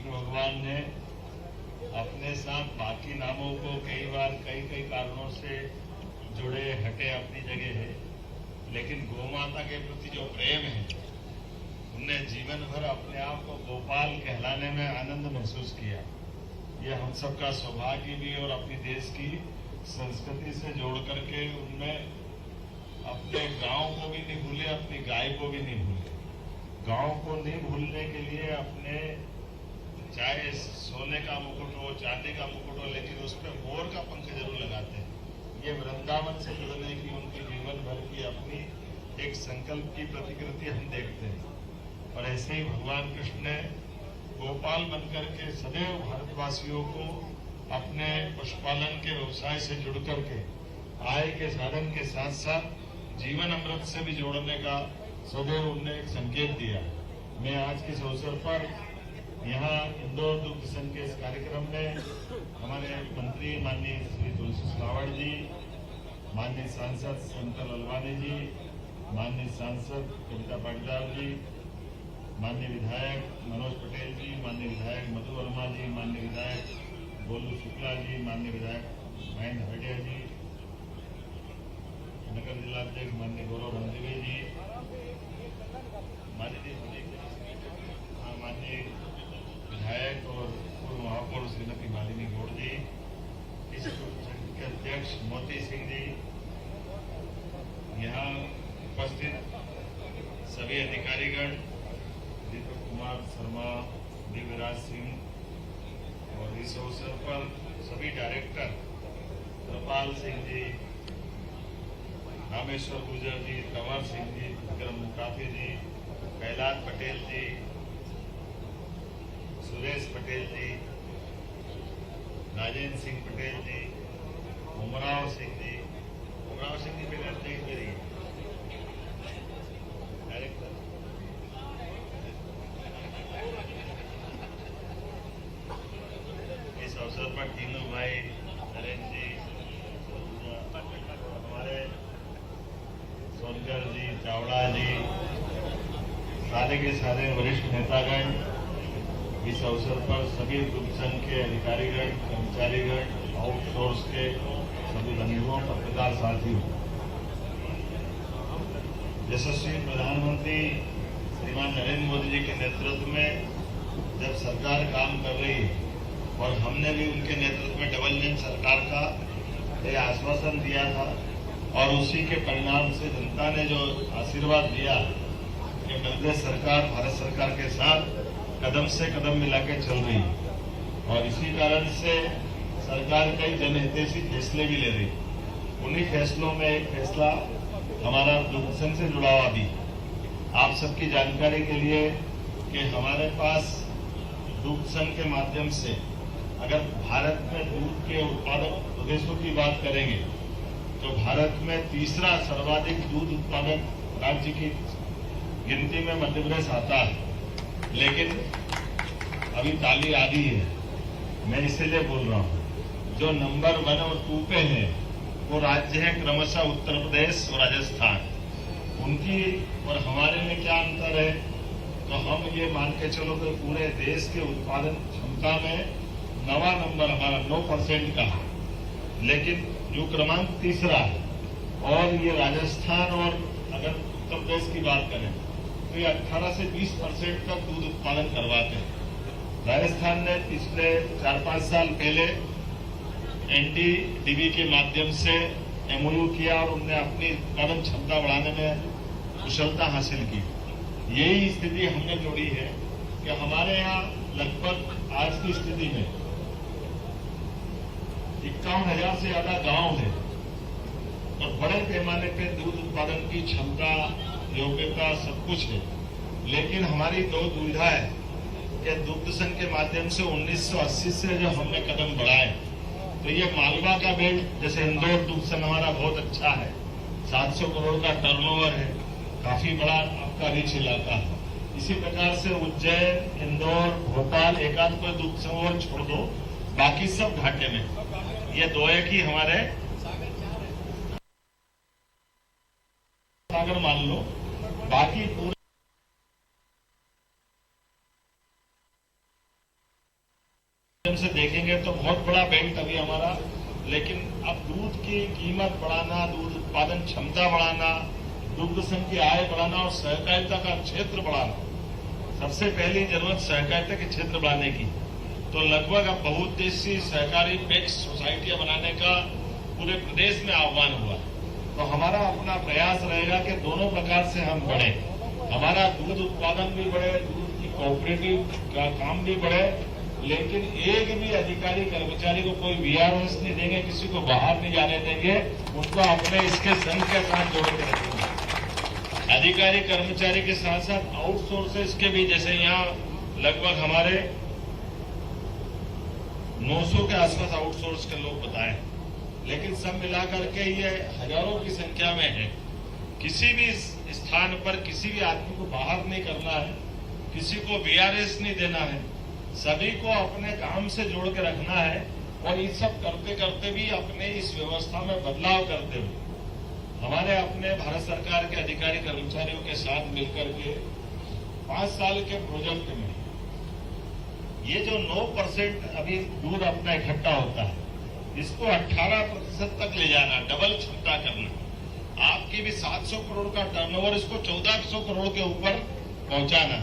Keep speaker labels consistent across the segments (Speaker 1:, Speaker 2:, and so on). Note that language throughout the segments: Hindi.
Speaker 1: कृष्ण भगवान ने अपने साथ बाकी नामों को कई बार कई कारणों से जुड़े हटे अपनी जगह है, लेकिन गौमाता के प्रति जो प्रेम है उनने जीवन भर अपने आप को गोपाल कहलाने में आनंद महसूस किया। यह हम सबका सौभाग्य भी और अपनी देश की संस्कृति से जोड़ करके उनमें अपने गांव को भी नहीं भूले, अपनी गाय को भी नहीं भूले। गांव को नहीं भूलने के लिए अपने चाहे सोने का मुकुट हो, चांदी का मुकुट हो, लेकिन उस पर मोर का पंख जरूर लगाते हैं। ये वृंदावन से जुड़ने की उनकी जीवन भर की अपनी एक संकल्प की प्रतिकृति हम देखते हैं। और ऐसे ही भगवान कृष्ण ने गोपाल बनकर के सदैव भारतवासियों को अपने पशुपालन के व्यवसाय से जुड़ करके आय के साधन के साथ साथ जीवन अमृत से भी जोड़ने का सदैव उन्होंने एक संकेत दिया। मैं आज के इस अवसर पर यहाँ इंदौर दुग्ध संघ के इस कार्यक्रम में हमारे मंत्री माननीय श्री तुलसी सिलावट जी, माननीय सांसद संतल अलवानी जी, माननीय सांसद कविता पाटीदार जी, माननीय विधायक मनोज पटेल जी, माननीय विधायक मधु वर्मा जी, माननीय विधायक गोलू शुक्ला जी, माननीय विधायक महेंद्र हटिया जी, नगर जिलाध्यक्ष माननीय गौरव रंजीवे जी, माननीय विधायक और पूर्व महापौर श्रीमती मालिनी गौड़ जी, इस संघ के अध्यक्ष मोती सिंह जी, यहाँ उपस्थित सभी अधिकारीगण, दीपक कुमार शर्मा, दिव्यराज सिंह और इस अवसर पर सभी डायरेक्टर कृपाल सिंह जी, रामेश्वर गुजर जी, कंवर सिंह जी, विक्रम मुकाफी जी, कैलाश पटेल जी, सुरेश पटेल जी, राजेंद्र सिंह पटेल जी, उमराव सिंह जी पहले अध्यक्ष भी रही डायरेक्टर, इस अवसर पर तीनों भाई नरेंद्र जी, हमारे सोनकर जी, चावड़ा जी, सारे के सारे वरिष्ठ नेतागण, इस अवसर पर सभी दुग्ध संघ के अधिकारीगण, कर्मचारीगण, आउटसोर्स के सभी बंधुओं, पत्रकार साथियों, यशस्वी प्रधानमंत्री श्रीमान नरेंद्र मोदी जी के नेतृत्व में जब सरकार काम कर रही है और हमने भी उनके नेतृत्व में डबल इंजन सरकार का यह आश्वासन दिया था और उसी के परिणाम से जनता ने जो आशीर्वाद दिया कि कांग्रेस सरकार भारत सरकार के साथ कदम से कदम मिला के चल रही है और इसी कारण से सरकार कई जनहितैषी फैसले भी ले रही। उन्हीं फैसलों में एक फैसला हमारा दुग्ध संघ से जुड़ा हुआ भी आप सबकी जानकारी के लिए कि हमारे पास दुग्ध संघ के माध्यम से अगर भारत में दूध के उत्पादक प्रदेशों की बात करेंगे तो भारत में तीसरा सर्वाधिक दूध उत्पादक राज्य की गिनती में मध्य प्रदेश आता है, लेकिन अभी ताली आधी है। मैं इसीलिए बोल रहा हूँ, जो नंबर 1 और 2 पे है वो राज्य है क्रमशः उत्तर प्रदेश और राजस्थान। उनकी और हमारे में क्या अंतर है, तो हम ये मान के चलो कि पूरे देश के उत्पादन क्षमता में 9वां नंबर हमारा 9% का है, लेकिन जो क्रमांक तीसरा है। और ये राजस्थान और अगर उत्तर प्रदेश की बात करें तो ये 18 से 20% तक दूध उत्पादन करवाते हैं। राजस्थान ने पिछले 4-5 साल पहले एनडीडीबी के माध्यम से एमओयू किया और उन्होंने अपनी उत्पादन क्षमता बढ़ाने में कुशलता हासिल की। यही स्थिति हमने जोड़ी है कि हमारे यहाँ लगभग आज की स्थिति में 51,000 से ज्यादा गांव है और बड़े पैमाने पे दूध उत्पादन की क्षमता, योग्यता सब कुछ है, लेकिन हमारी दो दुविधा है कि दुग्ध संघ के माध्यम से 1980 से जो हमने कदम बढ़ाए तो ये मालवा का बेल्ट, जैसे इंदौर दुग्ध संघ हमारा बहुत अच्छा है, 700 करोड़ का टर्नओवर है, काफी बड़ा आपका रिच इलाका है। इसी प्रकार से उज्जैन, इंदौर, भोपाल, एकाध कोई दुग्ध संघ और छोड़ दो, बाकी सब घाटे में। ये दो एक ही हमारे सागर मान लो, बाकी पूरे से देखेंगे तो बहुत बड़ा बेल्ट अभी हमारा, लेकिन अब दूध की कीमत बढ़ाना, दूध उत्पादन क्षमता बढ़ाना, दुग्ध संघ की आय बढ़ाना और सहकारिता का क्षेत्र बढ़ाना, सबसे पहली जरूरत सहकारिता के क्षेत्र बढ़ाने की। तो लगभग अब बहुउद्देशीय सहकारी पैक्स सोसाइटियां बनाने का पूरे प्रदेश में आह्वान हुआ। तो हमारा अपना प्रयास रहेगा कि दोनों प्रकार से हम बढ़े, हमारा दूध उत्पादन भी बढ़े, दूध की कोऑपरेटिव का काम भी बढ़े, लेकिन एक भी अधिकारी कर्मचारी को कोई वीआरएस नहीं देंगे, किसी को बाहर नहीं जाने देंगे, उनको अपने इसके संघ के साथ जोड़ के रखेंगे। अधिकारी कर्मचारी के साथ साथ आउटसोर्सेस के भी, जैसे यहाँ लगभग हमारे 900 के आसपास आउटसोर्स के लोग बताए, लेकिन सब मिलाकर के ये हजारों की संख्या में है। किसी भी स्थान पर किसी भी आदमी को बाहर नहीं करना है, किसी को वीआरएस नहीं देना है, सभी को अपने काम से जोड़ के रखना है। और ये सब करते करते भी अपने इस व्यवस्था में बदलाव करते हुए हमारे अपने भारत सरकार के अधिकारी कर्मचारियों के साथ मिलकर के 5 साल के प्रोजेक्ट में ये जो 9% अभी दूध अपना इकट्ठा होता है, इसको 18% तक ले जाना, डबल क्षमता करना। आपकी भी 700 करोड़ का टर्नओवर, इसको 1400 करोड़ के ऊपर पहुंचाना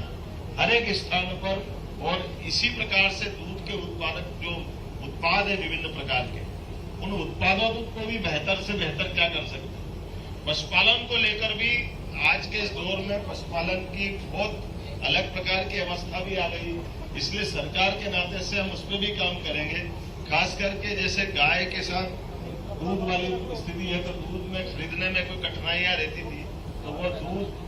Speaker 1: हर एक स्थान पर। और इसी प्रकार से दूध के उत्पादक जो उत्पाद है विभिन्न प्रकार के, उन उत्पादों को भी बेहतर से बेहतर क्या कर सकते हैं। पशुपालन को लेकर भी आज के इस दौर में पशुपालन की बहुत अलग प्रकार की अवस्था भी आ गई, इसलिए सरकार के नाते से हम उस पर भी काम करेंगे। खास करके जैसे गाय के साथ दूध वाली स्थिति है, तो दूध में खरीदने में कोई कठिनाइयां रहती थी, तो वो दूध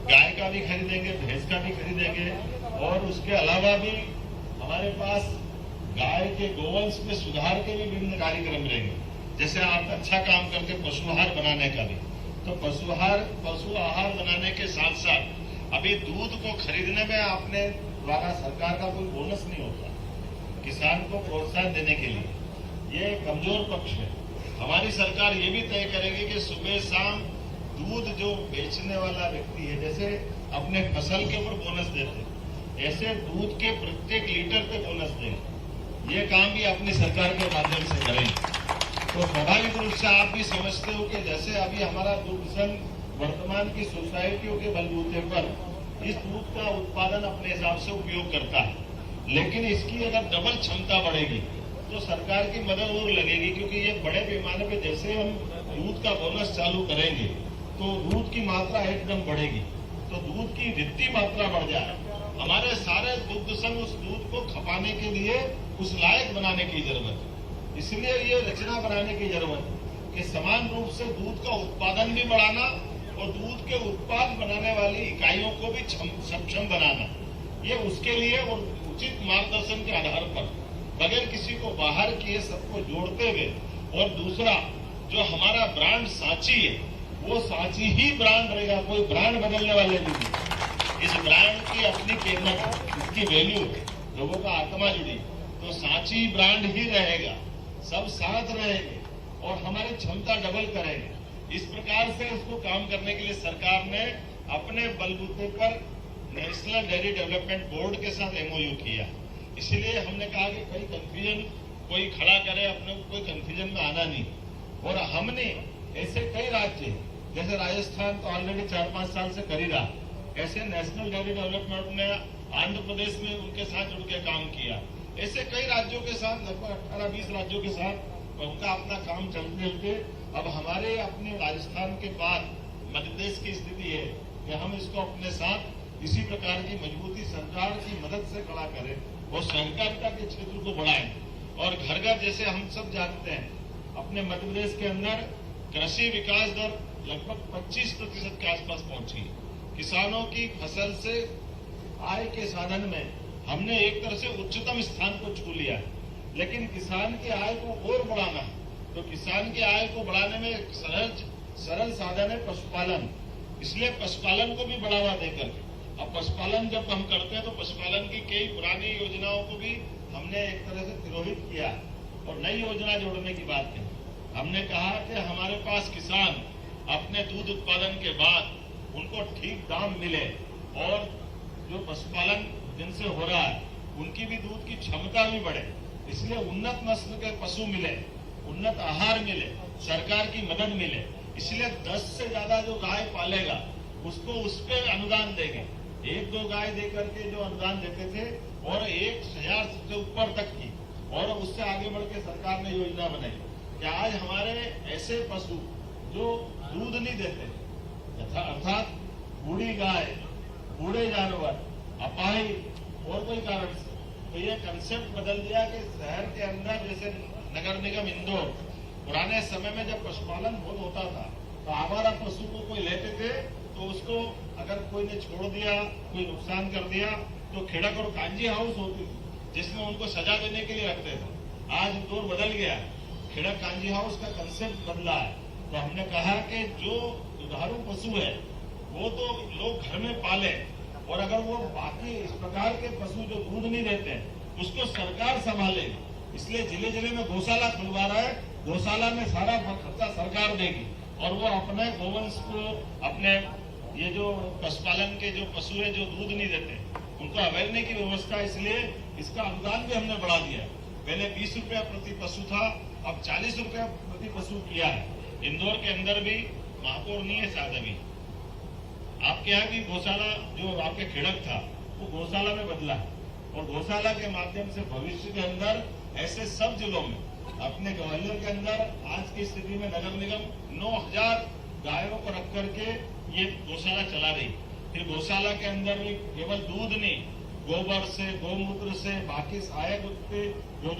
Speaker 1: गाय का भी खरीदेंगे, भैंस का भी खरीदेंगे। और उसके अलावा भी हमारे पास गाय के गोवंश में सुधार के भी विभिन्न कार्यक्रम रहेंगे। जैसे आप अच्छा काम करके पशु आहार बनाने का भी, तो पशु आहार बनाने के साथ साथ अभी दूध को खरीदने में आपने द्वारा सरकार का कोई बोनस नहीं होता किसान को प्रोत्साहन देने के लिए, ये कमजोर पक्ष है। हमारी सरकार ये भी तय करेगी कि सुबह शाम दूध जो बेचने वाला व्यक्ति है, जैसे अपने फसल के ऊपर बोनस देते, ऐसे दूध के प्रत्येक लीटर पे बोनस दें। ये काम भी अपनी सरकार के माध्यम से करें। तो स्वाभाविक रूप से आप भी समझते हो कि जैसे अभी हमारा दुग्ध संघ वर्तमान की सोसाइटियों के बलबूते पर इस दूध का उत्पादन अपने हिसाब से उपयोग करता है, लेकिन इसकी अगर डबल क्षमता बढ़ेगी तो सरकार की मदद और लगेगी, क्योंकि ये बड़े पैमाने पे जैसे हम दूध का बोनस चालू करेंगे तो दूध की मात्रा एकदम बढ़ेगी, तो दूध की वित्तीय मात्रा बढ़ जाए। हमारे सारे दुग्ध संघ उस दूध को खपाने के लिए उस लायक बनाने की जरूरत है। इसलिए ये रचना बनाने की जरूरत है कि समान रूप से दूध का उत्पादन भी बढ़ाना और दूध के उत्पाद बनाने वाली इकाइयों को भी सक्षम बनाना, ये उसके लिए और उचित मार्गदर्शन के आधार पर बगैर किसी को बाहर किए सबको जोड़ते हुए। और दूसरा जो हमारा ब्रांड सांची है, वो सांची ही ब्रांड रहेगा, कोई ब्रांड बदलने वाले नहीं। इस ब्रांड की अपनी कीमत, इसकी वैल्यू, लोगों का आत्मा जुड़ी, तो सांची ब्रांड ही रहेगा, सब साथ रहेंगे और हमारी क्षमता डबल करेंगे। इस प्रकार से इसको काम करने के लिए सरकार ने अपने बलबूते पर नेशनल डेयरी डेवलपमेंट बोर्ड के साथ एमओयू किया। इसलिए हमने कहा कि कोई कंफ्यूजन कोई खड़ा करे, अपने कोई कंफ्यूजन में आना नहीं। और हमने ऐसे कई राज्य, जैसे राजस्थान तो ऑलरेडी 4-5 साल से कर ही रहा, ऐसे नेशनल डेयरी डेवलपमेंट ने आंध्र प्रदेश में उनके साथ जुड़ के काम किया। ऐसे कई राज्यों के साथ, लगभग 18-20 राज्यों के साथ उनका अपना काम चलते चलते अब हमारे अपने राजस्थान के बाद मध्य प्रदेश की स्थिति है कि हम इसको अपने साथ इसी प्रकार की मजबूती सरकार की मदद से खड़ा करें और सहकारिता के क्षेत्र को बढ़ाएं। और घर घर, जैसे हम सब जानते हैं, अपने मध्य प्रदेश के अंदर कृषि विकास दर लगभग 25% के आसपास पहुंची। किसानों की फसल से आय के साधन में हमने एक तरह से उच्चतम स्थान को छू लिया है। लेकिन किसान की आय को और बढ़ाना है, तो किसान की आय को बढ़ाने में एक सरल साधन है पशुपालन। इसलिए पशुपालन को भी बढ़ावा देकर, अब पशुपालन जब हम करते हैं तो पशुपालन की कई पुरानी योजनाओं को भी हमने एक तरह से तिरोहित किया और नई योजना जोड़ने की बात की। हमने कहा कि हमारे पास किसान अपने दूध उत्पादन के बाद उनको ठीक दाम मिले और जो पशुपालन जिनसे हो रहा है उनकी भी दूध की क्षमता भी बढ़े। इसलिए उन्नत नस्ल के पशु मिले, उन्नत आहार मिले, सरकार की मदद मिले। इसलिए 10 से ज्यादा जो गाय पालेगा उसको उस पर अनुदान देंगे। 1-2 गाय दे करके जो अनुदान देते थे और 1000 से ऊपर तक की, और उससे आगे बढ़ के सरकार ने योजना बनाई कि आज हमारे ऐसे पशु जो दूध नहीं देते, अर्थात बूढ़ी गाय, बूढ़े जानवर, अपाहिज और कोई कारण से, तो ये कंसेप्ट बदल दिया कि शहर के अंदर जैसे नगर निगम इंदौर पुराने समय में जब पशुपालन बहुत होता था तो आवारा पशु को कोई लेते थे तो उसको अगर कोई ने छोड़ दिया, कोई नुकसान कर दिया तो खेड़क और कांजी हाउस होती थी जिसमें उनको सजा देने के लिए रखते थे। आज दौर बदल गया, खेड़क कांजी हाउस का कंसेप्ट बदला है। तो हमने कहा कि जो दुधारू पशु है वो तो लोग घर में पाले, और अगर वो बाकी इस प्रकार के पशु जो दूध नहीं देते उसको सरकार संभालेगी। इसलिए जिले जिले में गौशाला खुलवा रहा है, गौशाला में सारा खर्चा सरकार देगी और वो अपने गोवंश को, अपने ये जो पशुपालन के जो पशु है जो दूध नहीं देते उनको अवेलने की व्यवस्था, इसलिए इसका अनुदान भी हमने बढ़ा दिया। पहले 20 रुपया प्रति पशु था, अब 40 रुपया प्रति पशु किया है। इंदौर के अंदर भी, महापौर नहीं है शायद अभी, आपके यहाँ भी गौशाला जो आपके खिड़क था वो गौशाला में बदला है, और गौशाला के माध्यम से भविष्य के अंदर ऐसे सब जिलों में, अपने ग्वालियर के अंदर आज की स्थिति में नगर निगम 9000 गायों को रख करके ये गौशाला चला रही। फिर गौशाला के अंदर भी केवल दूध नहीं, गोबर से, गौमूत्र से, बाकी सहायक जो